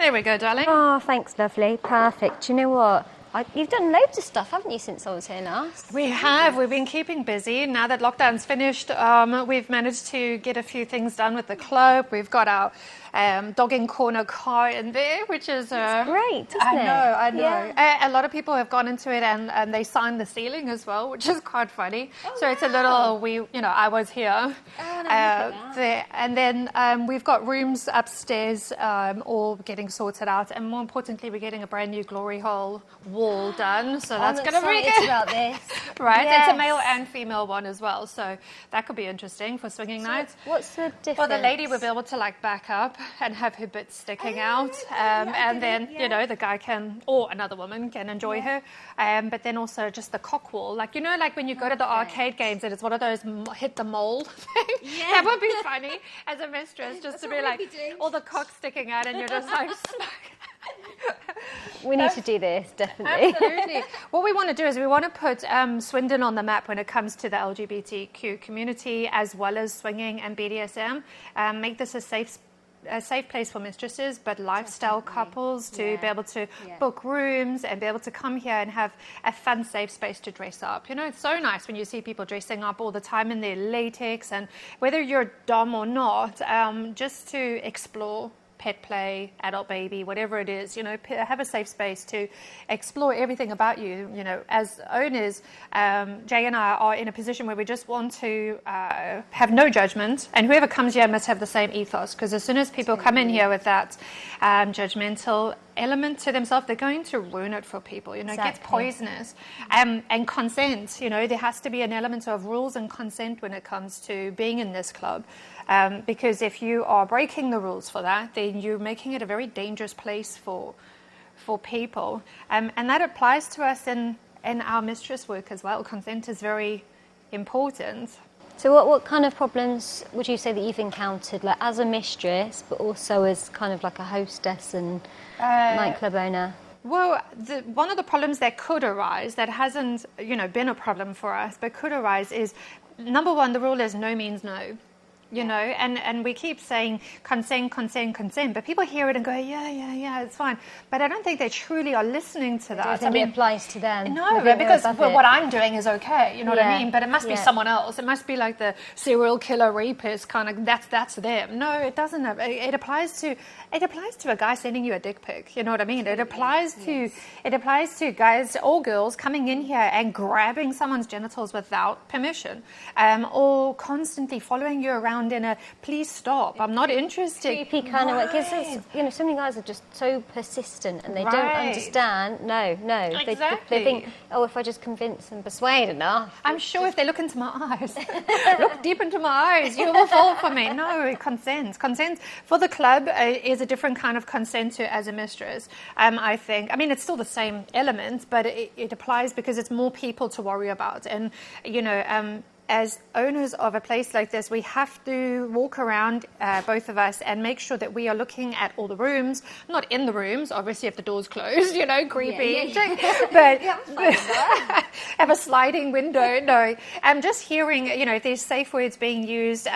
There we go, darling. Oh, thanks, lovely. Perfect. Do you know what? You've done loads of stuff, haven't you, since I was here last? We have. We've been keeping busy. Now that lockdown's finished, we've managed to get a few things done with the club. We've got our dogging corner car in there, which is great, isn't it? I know. Yeah. A lot of people have gone into it and they signed the ceiling as well, which is quite funny. So it's a little, I was here. And then we've got rooms upstairs all getting sorted out. And more importantly, we're getting a brand new glory hole wall done. So that's going to be good. About this. Right. Yes. It's a male and female one as well. So that could be interesting for swinging nights. What's the difference? Well, the lady will be able to back up and have her bits sticking out. And then, the guy can, or another woman can enjoy her. But then also just the cock wall. Like when you go to the arcade games and it's one of those hit the mole things. Yeah. That would be funny as a mistress, just to be all the cock sticking out and you're just like... We need to do this, definitely. Absolutely. What we want to do is we want to put Swindon on the map when it comes to the LGBTQ community, as well as swinging and BDSM. Make this a safe place for mistresses, but lifestyle couples to be able to book rooms and be able to come here and have a fun, safe space to dress up. It's so nice when you see people dressing up all the time in their latex, and whether you're dom or not, just to explore pet play, adult baby, whatever it is, have a safe space to explore everything about you. As owners, Jay and I are in a position where we just want to have no judgment, and whoever comes here must have the same ethos, because as soon as people come in here with that judgmental element to themselves, they're going to ruin it for people. It gets poisonous. And consent, there has to be an element of rules and consent when it comes to being in this club. Because if you are breaking the rules for that, then you're making it a very dangerous place for people. And that applies to us in our mistress work as well. Consent is very important. So what kind of problems would you say that you've encountered, as a mistress, but also as kind of like a hostess and nightclub owner? Well, one of the problems that could arise, that hasn't been a problem for us, but could arise is, number one, the rule is no means no. And we keep saying consent, but people hear it and go, yeah, it's fine. But I don't think they truly are listening to that. It applies to them. No, because what I'm doing is okay, you know what I mean? But it must be someone else. It must be like the serial killer rapist kind of, that's them. No, it doesn't. It applies to a guy sending you a dick pic, you know what I mean? It applies to guys or girls coming in here and grabbing someone's genitals without permission, or constantly following you around in a please stop, I'm not interested. Creepy kind of because so many guys are just so persistent and they don't understand. No. Exactly. They think, if I just convince and persuade enough. I'm sure if they look into my eyes, look deep into my eyes, you will fall for me. No, consent for the club is a different kind of consent to as a mistress. I think. I mean, it's still the same element, but it applies because it's more people to worry about, and as owners of a place like this, we have to walk around, both of us, and make sure that we are looking at all the rooms, not in the rooms, obviously if the door's closed, creepy, but have a sliding window. No, I'm just hearing, if there's safe words being used,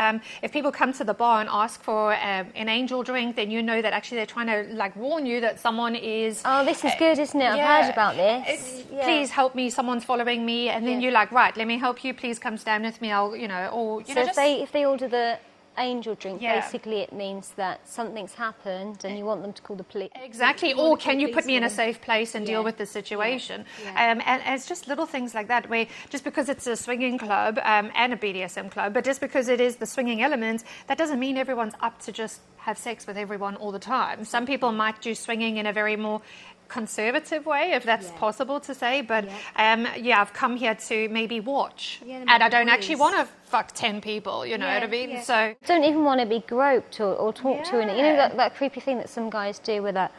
if people come to the bar and ask for an angel drink, then that actually they're trying to warn you that someone is... Oh, this is good, isn't it? I've heard about this. Please help me, someone's following me, and then you're like, right, let me help you, please come stand with me, I'll, or... So if they order the angel drink, basically it means that something's happened and you want them to call the police. Exactly, or can you put me in a safe place and deal with the situation? And it's just little things like that, where just because it's a swinging club and a BDSM club, but just because it is the swinging element, that doesn't mean everyone's up to just have sex with everyone all the time. Some people might do swinging in a very more conservative way, if that's possible to say, but I've come here to maybe watch, and I don't actually want to fuck 10 people, you know what I mean? So don't even want to be groped or talked to, and that creepy thing that some guys do with that,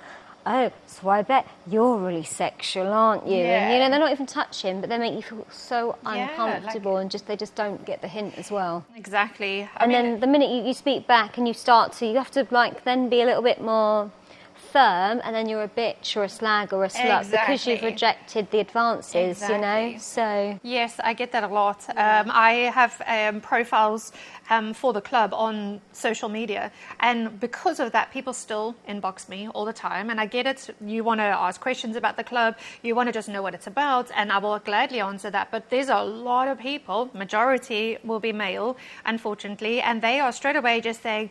so I bet you're really sexual, aren't you? And they're not even touching, but they make you feel so uncomfortable, and they just don't get the hint as well. Exactly. Then the minute you speak back and you have to then be a little bit more firm, and then you're a bitch or a slag or a slut because you've rejected the advances, So yes, I get that a lot. I have profiles for the club on social media. And because of that, people still inbox me all the time. And I get it. You want to ask questions about the club. You want to just know what it's about. And I will gladly answer that. But there's a lot of people, majority will be male, unfortunately. And they are straight away just saying,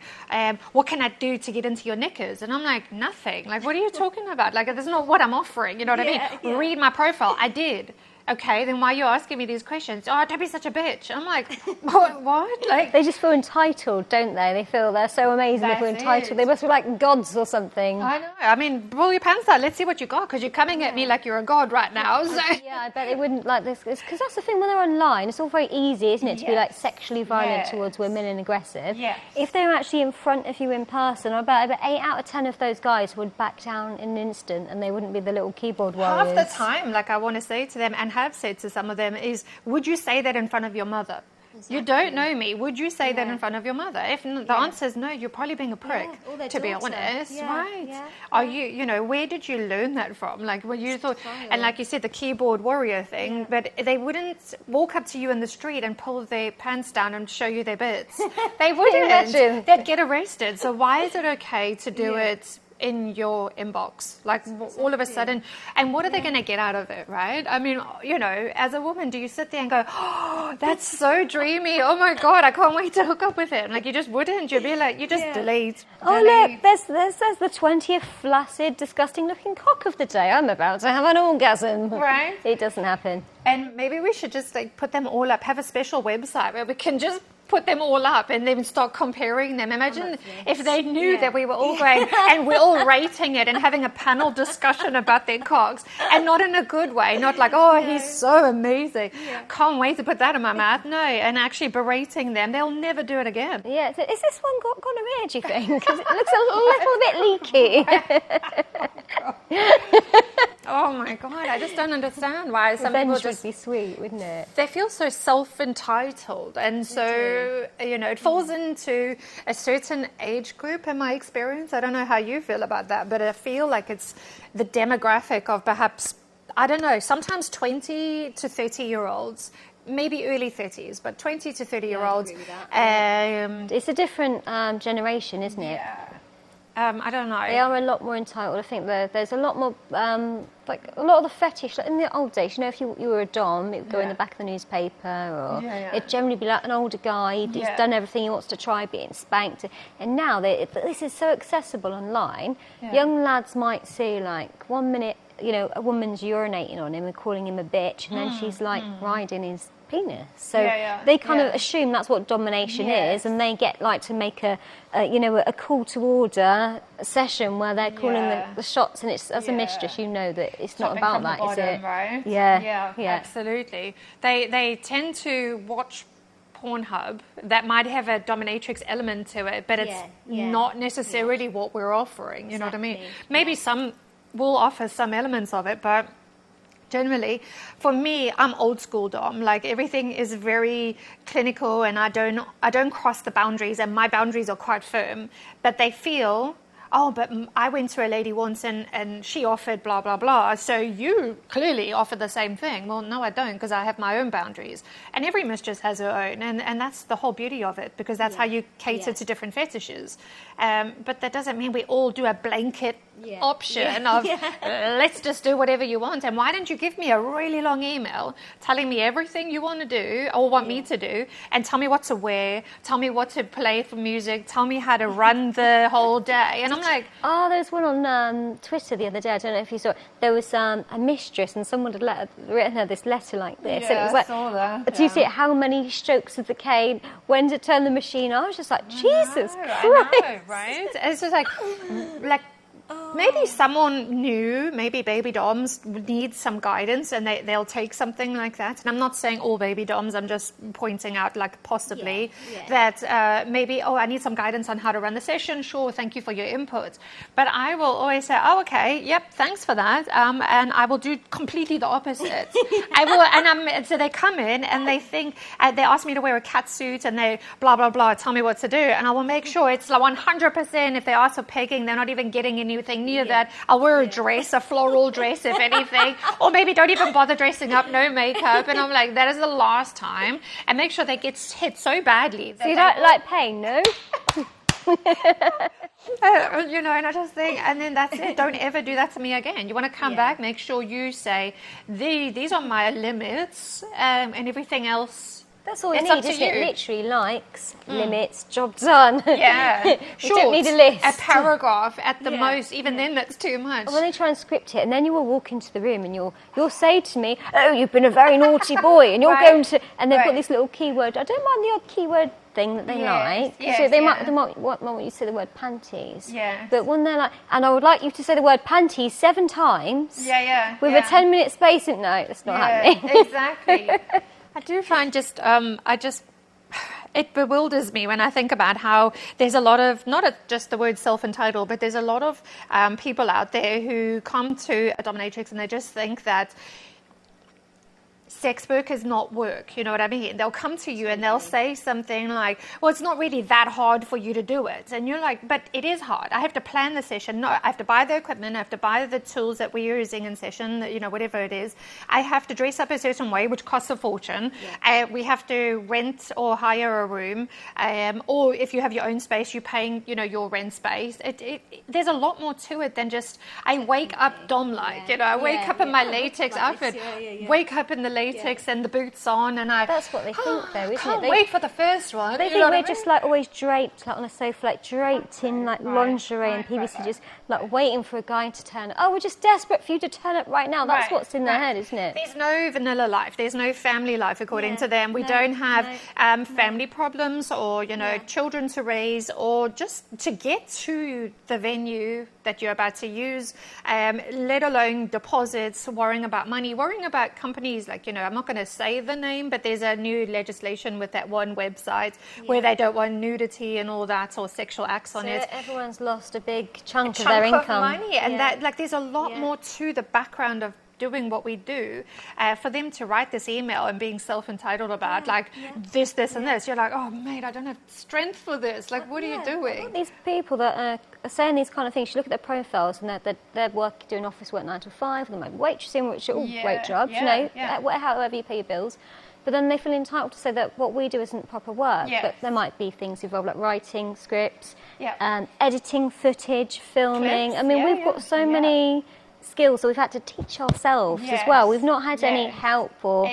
what can I do to get into your knickers? And I'm like, nothing. Like, what are you talking about? Like, that's not what I'm offering. You know what I mean? Yeah. Read my profile. I did. Okay, then why are you asking me these questions? Oh, don't be such a bitch. I'm like, what? Like, they just feel entitled, don't they? They feel they're so amazing. They feel entitled. They must be like gods or something. I know. I mean, pull your pants out. Let's see what you got, because you're coming at me like you're a god right now. So. Yeah, I bet they wouldn't like this. Because that's the thing, when they're online, it's all very easy, isn't it, to be like sexually violent towards women and aggressive. Yes. If they're actually in front of you in person, I bet 8 out of 10 of those guys would back down in an instant, and they wouldn't be the little keyboard warriors. Half the time, like I want to say to them, and have said to some of them, is, would you say that in front of your mother? Exactly. You don't know me. Would you say that in front of your mother? If the answer is no, you're probably being a prick, to be honest, right? Yeah. Are you know, where did you learn that from? Like, when you thought, and like you said, the keyboard warrior thing, but they wouldn't walk up to you in the street and pull their pants down and show you their bits. They wouldn't. They'd get arrested. So why is it okay to do it in your inbox, like all of a sudden? And what are they going to get out of it, right? I mean, you know, as a woman, do you sit there and go, oh, that's so dreamy, oh my god, I can't wait to hook up with him? Like, you just wouldn't. You'd be like, you just delete. Oh look, there's the 20th flaccid, disgusting looking cock of the day. I'm about to have an orgasm. Right. It doesn't happen. And maybe we should just like put them all up, have a special website where we can just put them all up and then start comparing them. Imagine if they knew that we were all going and we're all rating it and having a panel discussion about their cocks, and not in a good way, not like, oh, he's so amazing. Can't wait to put that in my mouth. No, and actually berating them. They'll never do it again. Yeah, so is this one got gonorrhea, do you think? Because it looks a little bit leaky. Oh my god, I just don't understand why some people just would be sweet, wouldn't it? They feel so self-entitled, and so, you know, it falls into a certain age group in my experience. I don't know how you feel about that, but I feel like it's the demographic of perhaps, I don't know, sometimes 20 to 30-year-olds, maybe early 30s, but 20 to 30-year-olds. It's a different generation, isn't it? Yeah. I don't know. They are a lot more entitled. I think there's a lot more, like a lot of the fetish. Like in the old days, you know, if you were a dom, it would go in the back of the newspaper, or it'd generally be like an older guy. He's done everything he wants to try, being spanked. And now this is so accessible online. Young lads might see, like, 1 minute, you know, a woman's urinating on him and calling him a bitch, and then she's like riding his penis. So they kind of assume that's what domination is, and they get like to make a call to order session where they're calling the shots, and it's, as a mistress, you know that it's not about that, is it? Right? Yeah, absolutely. They tend to watch Pornhub that might have a dominatrix element to it, but it's not necessarily what we're offering. You know what I mean? Maybe some will offer some elements of it, but generally, for me, I'm old school dom. Like, everything is very clinical, and I don't cross the boundaries, and my boundaries are quite firm. But they feel, oh, but I went to a lady once and she offered blah, blah, blah. So you clearly offer the same thing. Well, no, I don't, because I have my own boundaries. And every mistress has her own. And that's the whole beauty of it, because that's how you cater to different fetishes. But that doesn't mean we all do a blanket option of let's just do whatever you want. And why don't you give me a really long email telling me everything you want to do or want me to do, and tell me what to wear, tell me what to play for music, tell me how to run the whole day. And I'm like, there was one on Twitter the other day, I don't know if you saw it. There was a mistress, and someone had written her this letter like this, and it was like, I saw that. Do you see it? How many strokes of the cane, when to turn the machine on? I was just like, Jesus Christ. I know, right? It's just like maybe someone new, maybe baby doms need some guidance, and they'll take something like that. And I'm not saying all baby doms, I'm just pointing out, like, possibly that maybe, I need some guidance on how to run the session. Sure, thank you for your input. But I will always say, okay, yep, thanks for that. And I will do completely the opposite. I will, and so they come in and they think, they ask me to wear a cat suit, and they blah, blah, blah, tell me what to do. And I will make sure it's like 100%. If they ask for pegging, they're not even getting anything any of that. I'll wear a dress, a floral dress, if anything, or maybe don't even bother dressing up, no makeup. And I'm like, that is the last time. And make sure they get hit so badly. So you don't like pain, no? You know, and I just think, and then that's it. Don't ever do that to me again. You want to come back, make sure you say, these are my limits, and everything else. That's all you need, isn't it? Literally likes, limits, job done. Yeah. You don't need a list. A paragraph at the most. Even then, that's too much. When they try and script it, and then you will walk into the room and you'll say to me, oh, you've been a very naughty boy, and you're going to, and they've got this little keyword. I don't mind the odd keyword thing that they like. So they might want you to say the word panties. Yeah. But when they're like, and I would like you to say the word panties 7 times. With a 10-minute space. No, that's not happening. Exactly. I do find it bewilders me when I think about how there's a lot of, not just the word self-entitled, but there's a lot of people out there who come to a dominatrix and they just think that sex work is not work, you know what I mean? They'll come to you and they'll say something like, well, it's not really that hard for you to do it. And you're like, but it is hard. I have to plan the session. No, I have to buy the equipment. I have to buy the tools that we're using in session, you know, whatever it is. I have to dress up a certain way, which costs a fortune. We have to rent or hire a room. Or if you have your own space, you're paying, you know, your rent space. There's a lot more to it than just, I wake up dom-like, you know, I wake up in my latex outfit, wake up in the latex and the boots on, and that's what they think, though, isn't it? Can't wait for the first one. They think we're just like always draped, like on a sofa, like draped in like lingerie and PVC, just like waiting for a guy to turn up. Oh, we're just desperate for you to turn up right now. That's what's in their head, isn't it? There's no vanilla life. There's no family life according to them. We don't have family problems, or you know, children to raise, or just to get to the venue that you're about to use, let alone deposits, worrying about money, worrying about companies like, you know, I'm not going to say the name, but there's a new legislation with that one website where they don't want nudity and all that, or sexual acts on it. Everyone's lost a big chunk of their income. Of money, and that, like, there's a lot more to the background of doing what we do. For them to write this email and being self-entitled about this and this, you're like, oh mate, I don't have strength for this. Like, what are you doing? These people that are saying these kind of things, you look at their profiles and they're doing office work 9 to 5, they might be waitressing, which are all great jobs, you know, however you pay your bills. But then they feel entitled to say that what we do isn't proper work. But there might be things involved like writing scripts, editing footage, filming. Clips. I mean, we've got so many skills that we've had to teach ourselves as well. We've not had any help or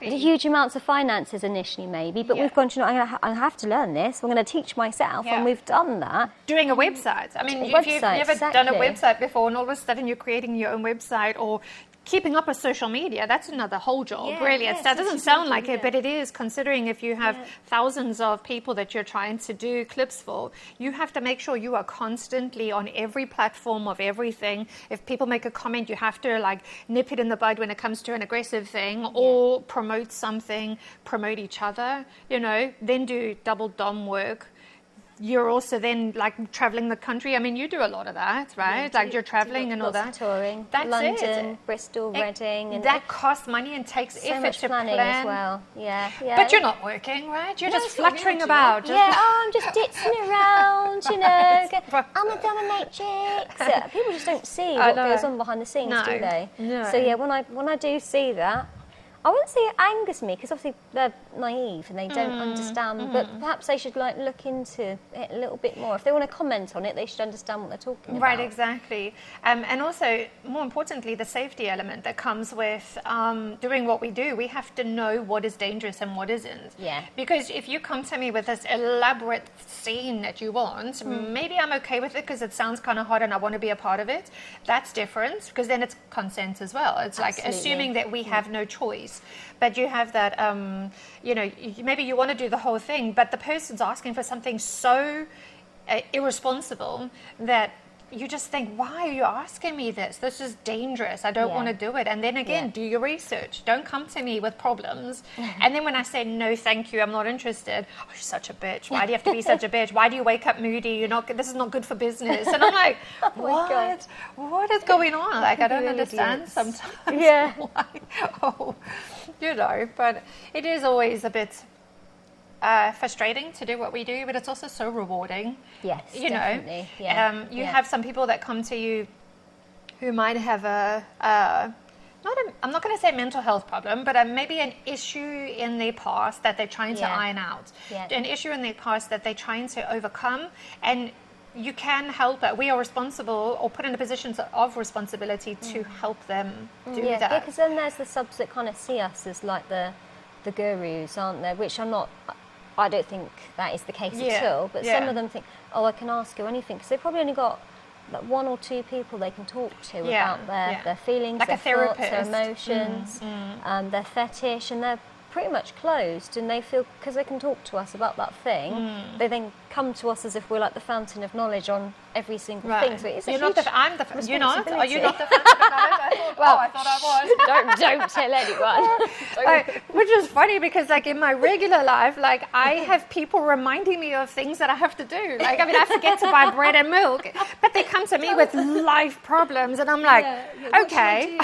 huge amounts of finances initially, maybe, but we've gone to, I have to learn this, I'm going to teach myself, and we've done that. Doing a website. I mean, if you've never done a website before and all of a sudden you're creating your own website, or keeping up with social media, that's another whole job, really. That doesn't sound like it, but it is, considering if you have thousands of people that you're trying to do clips for, you have to make sure you are constantly on every platform of everything. If people make a comment, you have to like nip it in the bud when it comes to an aggressive thing, or promote something, promote each other, you know, then do double dom work. You're also then like traveling the country. I mean, you do a lot of that, right? Like you're traveling and all that. Touring. That's London, Bristol, Reading, and that costs money and takes so effort much to planning plan as well. But you're not working, right? You're just fluttering about. I'm just ditzing around, you know. I'm a dominatrix. People just don't see what goes on behind the scenes, do they? No. So when I do see that, I wouldn't say it angers me, because obviously they're naive and they don't understand, but perhaps they should like look into it a little bit more. If they want to comment on it, they should understand what they're talking about. Right, exactly. And also, more importantly, the safety element that comes with doing what we do. We have to know what is dangerous and what isn't. Because if you come to me with this elaborate scene that you want, maybe I'm okay with it because it sounds kind of hot and I want to be a part of it. That's different, because then it's consent as well. It's like assuming that we have no choice. But you have that, you know, maybe you want to do the whole thing, but the person's asking for something so irresponsible that you just think, why are you asking me this? This is dangerous. I don't want to do it. And then again, do your research. Don't come to me with problems. And then when I say, no, thank you, I'm not interested. Oh, you're such a bitch. Why do you have to be such a bitch? Why do you wake up moody? This is not good for business. And I'm like, what? What is going on? Like, I don't understand sometimes. Why. You know, but it is always a bit frustrating to do what we do, but it's also so rewarding. Yes, you definitely. know, Yeah. you have some people that come to you who might have I'm not going to say mental health problem, but maybe an issue in their past that they're trying to iron out. Yeah. An issue in their past that they're trying to overcome, and you can help it. We are responsible, or put in a position of responsibility to help them do that. Yeah, because then there's the subs that kind of see us as like the gurus, aren't there? Which I don't think that is the case at all. But some of them think, oh, I can ask you anything, because they've probably only got like 1 or 2 people they can talk to about their feelings, like their thoughts, their emotions, their fetish, and they're pretty much closed, and they feel, because they can talk to us about that thing, they then come to us as if we're like the fountain of knowledge on every single thing. So it's you're not I'm the you're not? Are you not the fountain of knowledge? I thought I was. don't tell anyone. Which is funny, because like in my regular life, like I have people reminding me of things that I have to do. Like, I mean, I forget to buy bread and milk, but they come to me with life problems, and I'm like, okay.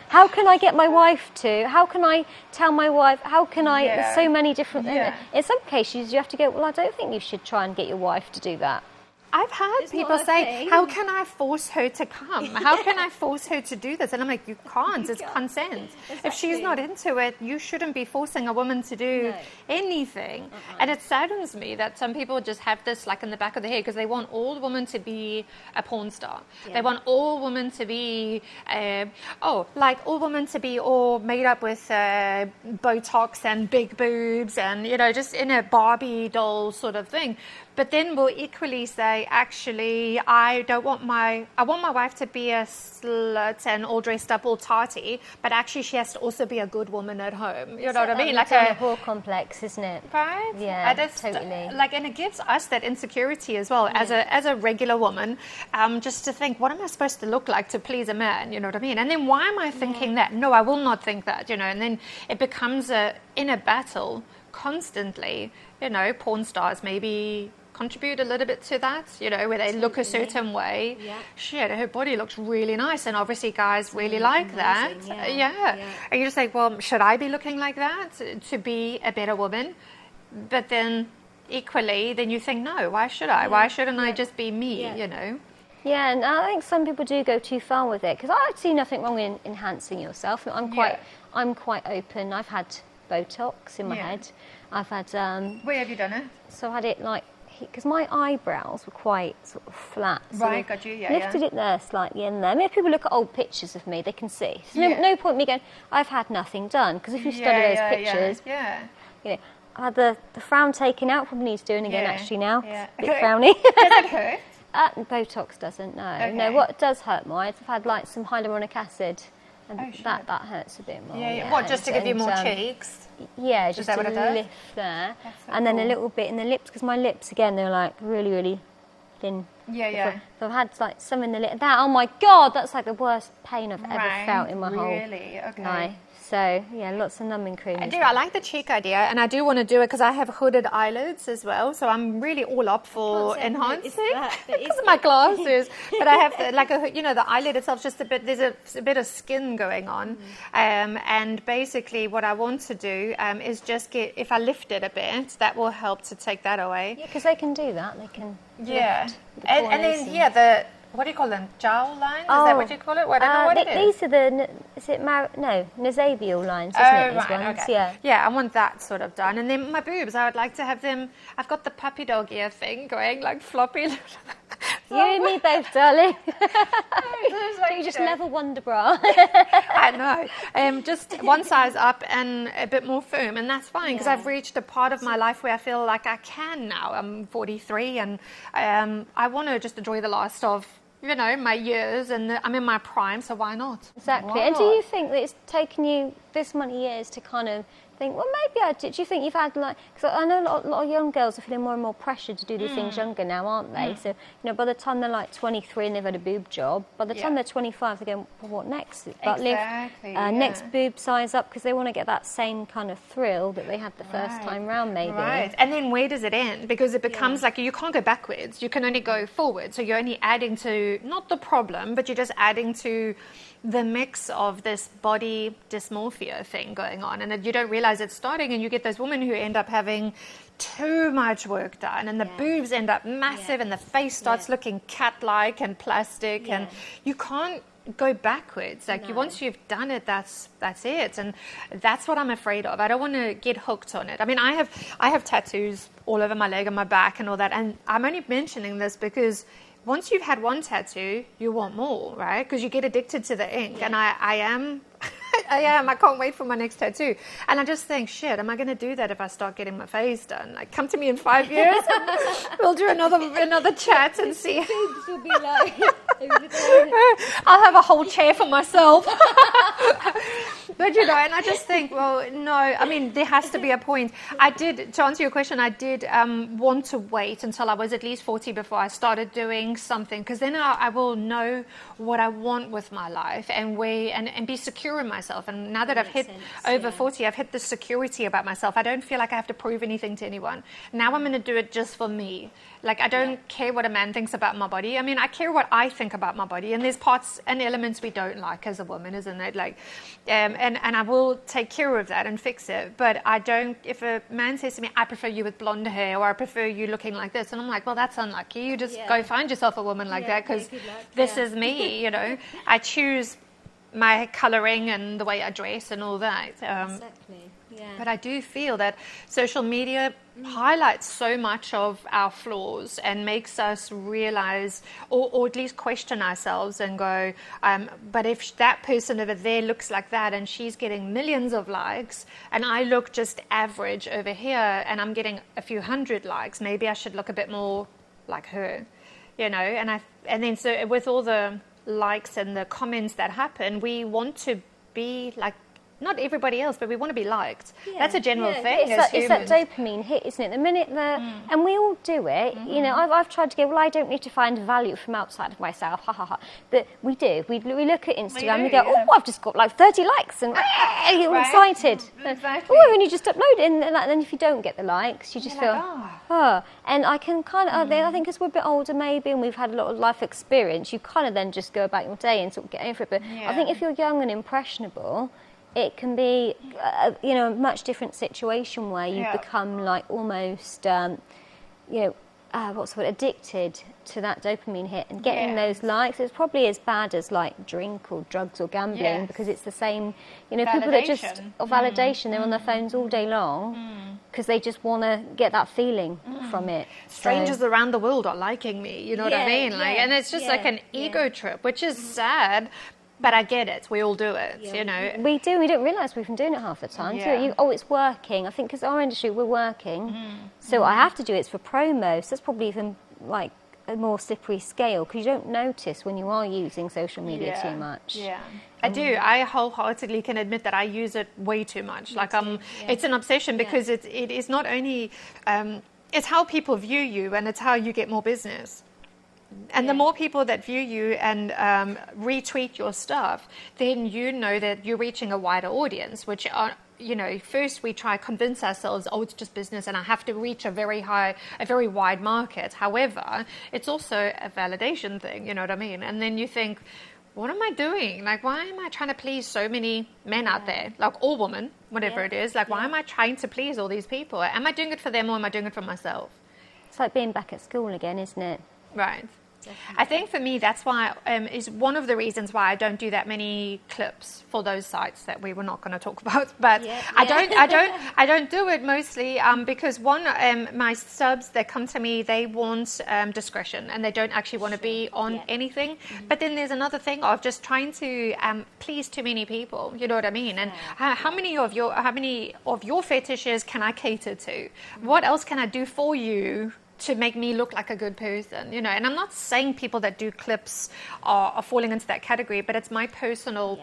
How can I get my wife to? How can I tell my wife? How can I? There's so many different things. In some cases, you have to go, well, I don't think you should try and get your wife to do that. I've had people say, how can I force her to come? How can I force her to do this? And I'm like, you can't. It's consent. Exactly. If she's not into it, you shouldn't be forcing a woman to do anything. And it saddens me that some people just have this like in the back of their head, because they want all women to be a porn star. They want all women to be, like all women to be all made up with Botox and big boobs and, you know, just in a Barbie doll sort of thing. But then we'll equally say, actually, I want my wife to be a slut and all dressed up, all tarty, but actually she has to also be a good woman at home. You know what I mean? Like a whore complex, isn't it? Right? Yeah, totally. Like, and it gives us that insecurity as well, as a regular woman, just to think, what am I supposed to look like to please a man? You know what I mean? And then why am I thinking that? No, I will not think that, you know, and then it becomes a inner battle constantly. You know, porn stars maybe contribute a little bit to that, you know, where they look a certain way. Shit, her body looks really nice, and obviously guys really like that. And you're just like, well, should I be looking like that to be a better woman? But then equally, then you think, no, why should I? Why shouldn't I just be me, you know? Yeah, and I think some people do go too far with it, because I see nothing wrong in enhancing yourself. I'm quite open. I've had Botox in my head. I've had... where have you done it? So I had it like... because my eyebrows were quite sort of flat. So right, got you, lifted it there slightly in there. I mean, if people look at old pictures of me, they can see. So no point me going, I've had nothing done, because if you study those pictures, you know, I had the frown taken out, probably needs doing again actually now. A bit frowny. Does it hurt? Botox doesn't, no. No, what does hurt more, I've had like some hyaluronic acid, and that hurts a bit more. What, just to give you more cheeks? Yeah, just to lift there. And then a little bit in the lips, because my lips, again, they're like really, really thin. So I've had like some in the lip. Oh my God, that's like the worst pain I've ever felt in my whole life. So, yeah, lots of numbing cream. I like the cheek idea, and I do want to do it because I have hooded eyelids as well, so I'm really all up for enhancing because of my glasses. But I have the eyelid itself, just a bit, there's a bit of skin going on. And basically what I want to do is just if I lift it a bit, that will help to take that away. Yeah, because they can do that. They can lift the and then, what do you call them? Jowl lines? Is that what you call it? Whatever. What it is. These are the, nasabial lines, isn't it? These ones? Okay. Yeah, I want that sort of done. And then my boobs, I would like to have them, I've got the puppy dog ear thing going, like floppy. You and me both, darling. So you just never wonder bra. I know. Just one size up and a bit more firm, and that's fine, because I've reached a part of my life where I feel like I can now. I'm 43, and I want to just enjoy the last of, my years, and I'm in my prime, so why not? Exactly. And do you think that it's taken you this many years to kind of think, well, maybe I did. Do you think you've had, because I know a lot of young girls are feeling more and more pressure to do these things younger now, aren't they? So, by the time they're like 23 and they've had a boob job, by the time they're 25, they're going, well, what next? Next boob size up, because they want to get that same kind of thrill that they had the first time round, maybe. Right. And then where does it end? Because it becomes like you can't go backwards. You can only go forward. So you're only adding to, not the problem, but you're just adding to the mix of this body dysmorphia thing going on, and you don't realize realize it's starting, and you get those women who end up having too much work done, and the boobs end up massive, and the face starts looking cat-like and plastic, and you can't go backwards. Like once you've done it, that's it, and that's what I'm afraid of. I don't want to get hooked on it. I mean, I have tattoos all over my leg and my back and all that, and I'm only mentioning this because once you've had one tattoo, you want more, right? Because you get addicted to the ink, and I am. I can't wait for my next tattoo. And I just think, shit, am I going to do that if I start getting my face done? Like, come to me in 5 years, and we'll do another chat and see. Will be like, I'll have a whole chair for myself. But, you know, and I just think, well, no, I mean, there has to be a point. To answer your question, I did want to wait until I was at least 40 before I started doing something, because then I will know what I want with my life and be secure in myself. And now that I've hit over 40, I've hit the security about myself. I don't feel like I have to prove anything to anyone. Now I'm going to do it just for me. Like, I don't care what a man thinks about my body. I mean, I care what I think about my body. And there's parts and elements we don't like as a woman, isn't it? Like, and I will take care of that and fix it. But I don't, if a man says to me, I prefer you with blonde hair, or I prefer you looking like this, and I'm like, well, that's unlucky. You just go find yourself a woman like that, because this is me, you know. I choose my colouring and the way I dress and all that. Exactly. Yeah. But I do feel that social media highlights so much of our flaws and makes us realize, or at least question ourselves and go, but if that person over there looks like that and she's getting millions of likes and I look just average over here and I'm getting a few hundred likes, maybe I should look a bit more like her, you know. And then so with all the likes and the comments that happen, we want to be like not everybody else, but we want to be liked. That's a general thing. It's that dopamine hit, isn't it? The minute and we all do it. You know, I've tried to go, well, I don't need to find value from outside of myself, ha ha ha. But we do. We look at Instagram, we go, oh, I've just got like 30 likes, and you're all excited. Exactly. Oh, and you just upload it, and then if you don't get the likes, you just feel, oh. And I can kind of, I think as we're a bit older maybe, and we've had a lot of life experience, you kind of then just go about your day and sort of get over it. But I think if you're young and impressionable, it can be, you know, a much different situation where you become like almost, you know, what's the word, addicted to that dopamine hit and getting those likes. It's probably as bad as like drink or drugs or gambling, because it's the same, you know, people that just, or validation, they're on their phones all day long because they just want to get that feeling from it. Strangers around the world are liking me, you know what I mean? Like, and it's just like an ego trip, which is sad. But I get it. We all do it, you know. We do. We don't realise we've been doing it half the time. So it's working. I think because our industry, we're working. So I have to do it. It's for promo. So that's probably even like a more slippery scale, because you don't notice when you are using social media too much. Yeah, I do. I wholeheartedly can admit that I use it way too much. Like it's an obsession, because it is not only it's how people view you, and it's how you get more business. And the more people that view you and retweet your stuff, then you know that you're reaching a wider audience, which are, you know, first we try to convince ourselves, oh, it's just business and I have to reach a very wide market. However, it's also a validation thing, you know what I mean? And then you think, what am I doing? Like, why am I trying to please so many men out there? Like, or women, whatever it is. Like, why am I trying to please all these people? Am I doing it for them, or am I doing it for myself? It's like being back at school again, isn't it? Right. I think for me, that's why is one of the reasons why I don't do that many clips for those sites that we were not going to talk about. But I don't do it mostly because one, my subs that come to me, they want discretion and they don't actually want to be on anything. But then there's another thing of just trying to please too many people. You know what I mean? And how many of your fetishes can I cater to? What else can I do for you to make me look like a good person, you know? And I'm not saying people that do clips are falling into that category, but it's my personal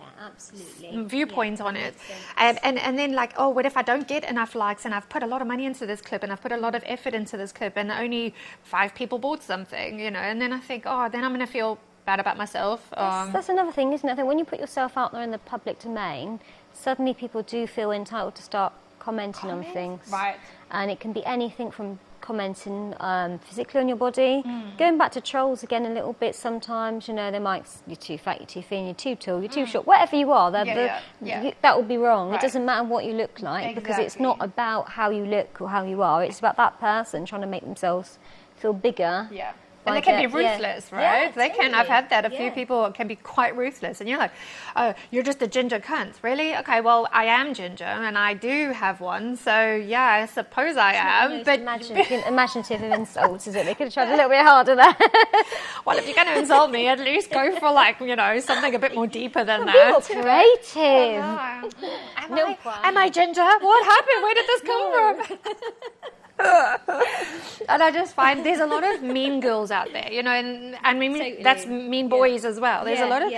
viewpoint on it. And then like, oh, what if I don't get enough likes and I've put a lot of money into this clip and I've put a lot of effort into this clip and only 5 people bought something, you know? And then I think, oh, then I'm going to feel bad about myself. That's another thing, isn't it? I think when you put yourself out there in the public domain, suddenly people do feel entitled to start commenting on things. Right. And it can be anything from commenting physically on your body. Going back to trolls again a little bit sometimes, you know, they might, you're too fat, you're too thin, you're too tall, you're too short, whatever you are, that would be wrong. Right. It doesn't matter what you look like because it's not about how you look or how you are. It's about that person trying to make themselves feel bigger. Yeah. And they can be ruthless, right? They can. I've had that. A few people can be quite ruthless. And you're like, oh, you're just a ginger cunt. Really? Okay, well, I am ginger and I do have one. So, yeah, I suppose I am. But imaginative of insults, is it? They could have tried a little bit harder there. Well, if you're going to insult me, at least go for, like, you know, something a bit more deeper than that. Creative. Am I ginger? What happened? Where did this come from? And I just find there's a lot of mean girls out there, you know, and I mean totally. That's mean boys as well. There's a lot of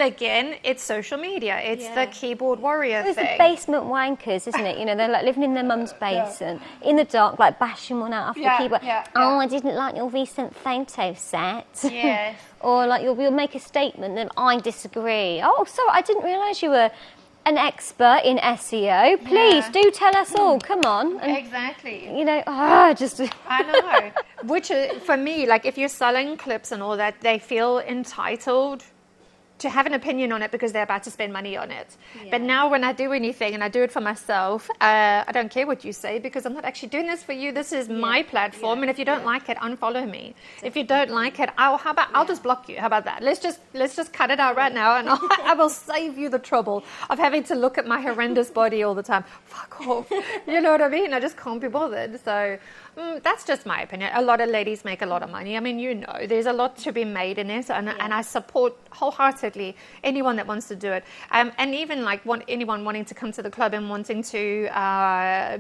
again, it's social media, it's the keyboard warrior thing. It's the basement wankers, isn't it? You know, they're like living in their mum's basement in the dark, like bashing one out off the keyboard. Oh, I didn't like your recent photo set. Yes. Or like you'll make a statement that I disagree. Oh, sorry, I didn't realise you were an expert in SEO. Please do tell us all. Come on. And, exactly. You know, I know. Which for me, like if you're selling clips and all that, they feel entitled to have an opinion on it because they're about to spend money on it. Yeah. But now when I do anything and I do it for myself, I don't care what you say because I'm not actually doing this for you. This is my platform, and if you don't like it, unfollow me. If you don't like it, I'll just block you. How about that? Let's just cut it out right now, and I will save you the trouble of having to look at my horrendous body all the time. Fuck off. You know what I mean? I just can't be bothered. So that's just my opinion. A lot of ladies make a lot of money. I mean, you know, there's a lot to be made in it, and I support wholeheartedly anyone that wants to do it. And even like anyone wanting to come to the club and wanting to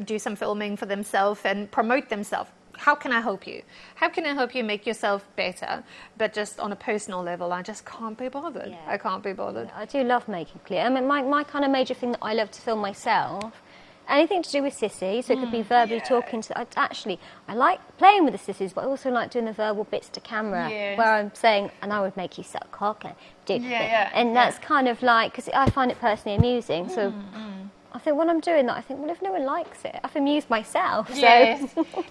do some filming for themselves and promote themselves. How can I help you? How can I help you make yourself better? But just on a personal level, I just can't be bothered. Yeah. I can't be bothered. I do love making clear. I mean, my kind of major thing that I love to film myself, anything to do with sissies, so it could be verbally talking to... I like playing with the sissies, but I also like doing the verbal bits to camera, where I'm saying, and I would make you suck cock, and that's kind of like, because I find it personally amusing, so I think when I'm doing that, I think, well, if no one likes it, I've amused myself. So. Yes.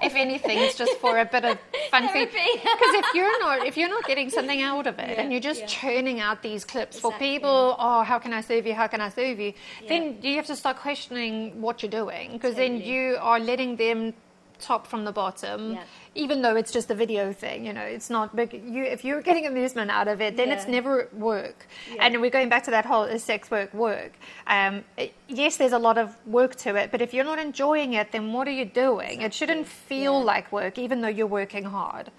If anything, it's just for a bit of fun. Because if you're not getting something out of it, and you're just churning out these clips for people, how can I serve you? How can I serve you? Then you have to start questioning what you're doing, because then you are letting them top from the bottom, even though it's just a video thing, you know, it's not big. If you're getting amusement out of it, then it's never work. And we're going back to that whole sex work. Yes, there's a lot of work to it, but if you're not enjoying it, then what are you doing? Exactly. It shouldn't feel like work, even though you're working hard.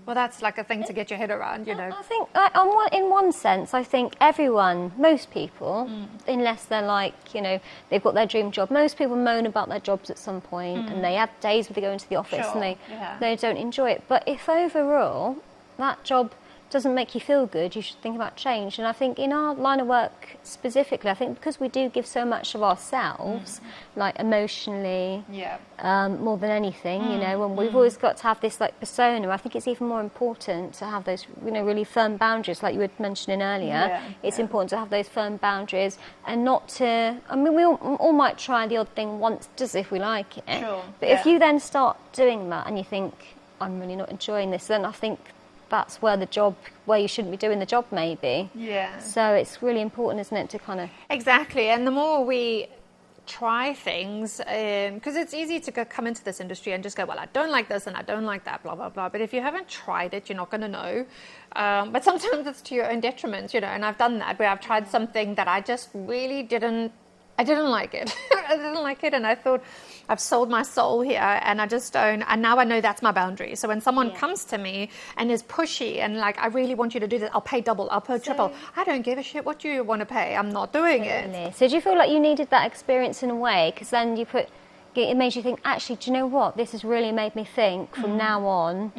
Well, that's like a thing to get your head around, you know. I think, in one sense, I think everyone, most people, unless they're like, you know, they've got their dream job, most people moan about their jobs at some point, and they have days where they go into the office and they don't enjoy it. But if overall that job doesn't make you feel good, you should think about change. And I think in our line of work specifically, I think because we do give so much of ourselves, like emotionally, more than anything, you know, and we've always got to have this like persona. I think it's even more important to have those, you know, really firm boundaries, like you were mentioning earlier. It's important to have those firm boundaries and not to, I mean, we all might try the odd thing once just if we like it. But if you then start doing that and you think, I'm really not enjoying this, then I think that's where you shouldn't be doing the job, maybe. So it's really important, isn't it, to kind of... Exactly, and the more we try things, because it's easy to come into this industry and just go, well, I don't like this and I don't like that, blah, blah, blah. But if you haven't tried it, you're not going to know. But sometimes it's to your own detriment, you know, and I've done that, where I've tried something that I just really didn't like it. I didn't like it, and I thought, I've sold my soul here, and I just don't, and now I know that's my boundary. So when someone comes to me and is pushy and like, I really want you to do this, I'll pay double, I'll pay triple. I don't give a shit what you want to pay. I'm not doing it. So do you feel like you needed that experience in a way? Because then it made you think, actually, do you know what? This has really made me think from now on,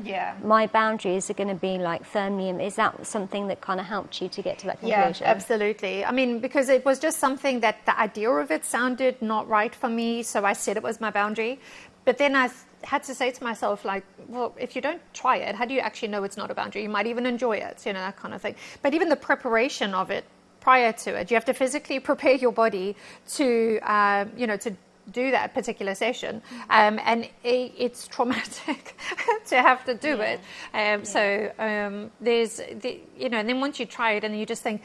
my boundaries are going to be like firmly. Is that something that kind of helped you to get to that conclusion? Yeah, absolutely. I mean, because it was just something that the idea of it sounded not right for me, so I said it was my boundary. But then I had to say to myself, like, well, if you don't try it, how do you actually know it's not a boundary? You might even enjoy it, you know, that kind of thing. But even the preparation of it prior to it, you have to physically prepare your body to, you know, to do that particular session, and it's traumatic to have to do it. There's and then once you try it, and you just think,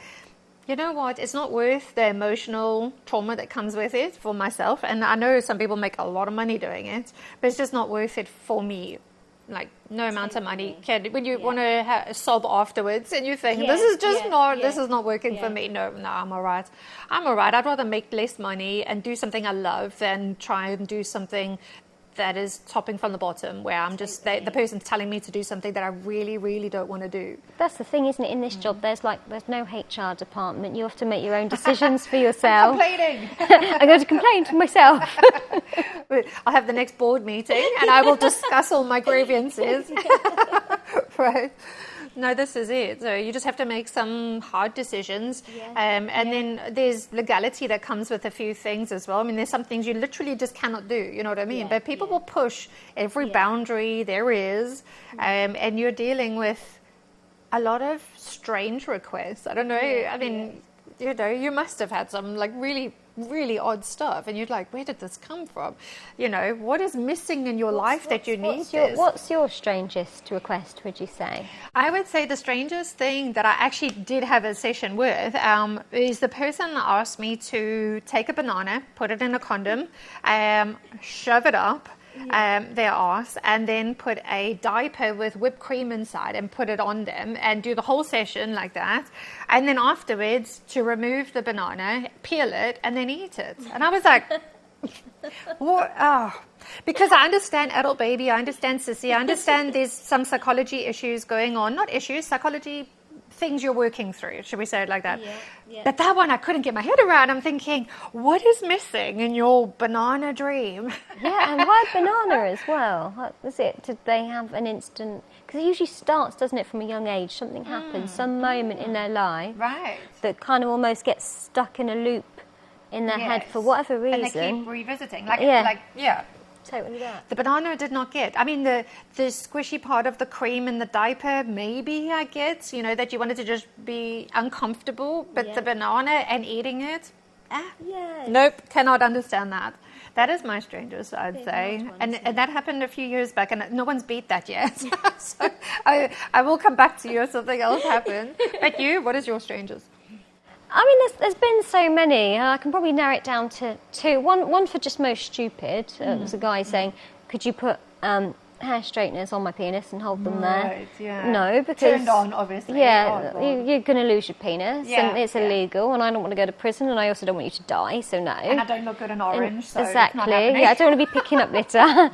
you know what, it's not worth the emotional trauma that comes with it for myself. And I know some people make a lot of money doing it, but it's just not worth it for me. Like, no amount of money can, when you want to sob afterwards and you think, this is just this is not working for me. No, I'm all right. I'd rather make less money and do something I love than try and do something that is topping from the bottom, where I'm just the person's telling me to do something that I really, really don't want to do. That's the thing, isn't it? In this job, there's no HR department. You have to make your own decisions for yourself. I'm complaining. I'm going to complain to myself. I'll have the next board meeting and I will discuss all my grievances. Right. No, this is it. So you just have to make some hard decisions. And then there's legality that comes with a few things as well. I mean, there's some things you literally just cannot do, you know what I mean? But people will push every boundary there is. And you're dealing with a lot of strange requests. I don't know. I mean, you must have had some like really, really odd stuff, and you're like, where did this come from? What is missing in your life that you need this? What's your strangest request, would you say? I would say the strangest thing that I actually did have a session with is the person asked me to take a banana, put it in a condom, shove it up their arse, and then put a diaper with whipped cream inside and put it on them, and do the whole session like that, and then afterwards to remove the banana, peel it, and then eat it. And I was like, what? Because I understand adult baby, I understand sissy, I understand there's some psychology issues going on, not issues, psychology things you're working through, should we say it like that? But that one I couldn't get my head around. I'm thinking, what is missing in your banana dream? And why banana as well? What was it? Did they have an instant? Because it usually starts, doesn't it, from a young age? Something happens, some moment in their life that kind of almost gets stuck in a loop in their head for whatever reason. And they keep revisiting. Totally that. The banana did not get. I mean, the squishy part of the cream in the diaper, maybe I get, that you wanted to just be uncomfortable, but the banana and eating it, nope, cannot understand that. That is my strangest, I'd say. And that happened a few years back, and no one's beat that yet. So I will come back to you if something else happened. But you, what is your strangest? I mean, there's been so many. I can probably narrow it down to two. One for just most stupid. It was a guy saying, could you put hair straighteners on my penis and hold them there? No, because... Turned on, obviously. You're going to lose your penis, and it's illegal, and I don't want to go to prison, and I also don't want you to die, so no. And I don't look good in orange, so exactly. It's not happening. I don't want to be picking up litter.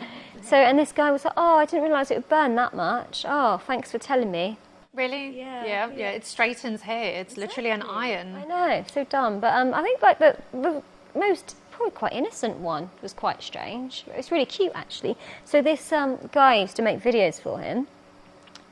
And this guy was like, I didn't realise it would burn that much. Thanks for telling me. Really? Yeah. It straightens hair. It's literally an iron. I know, so dumb. But I think like the most probably quite innocent one was quite strange. It's really cute actually. So this guy used to make videos for him,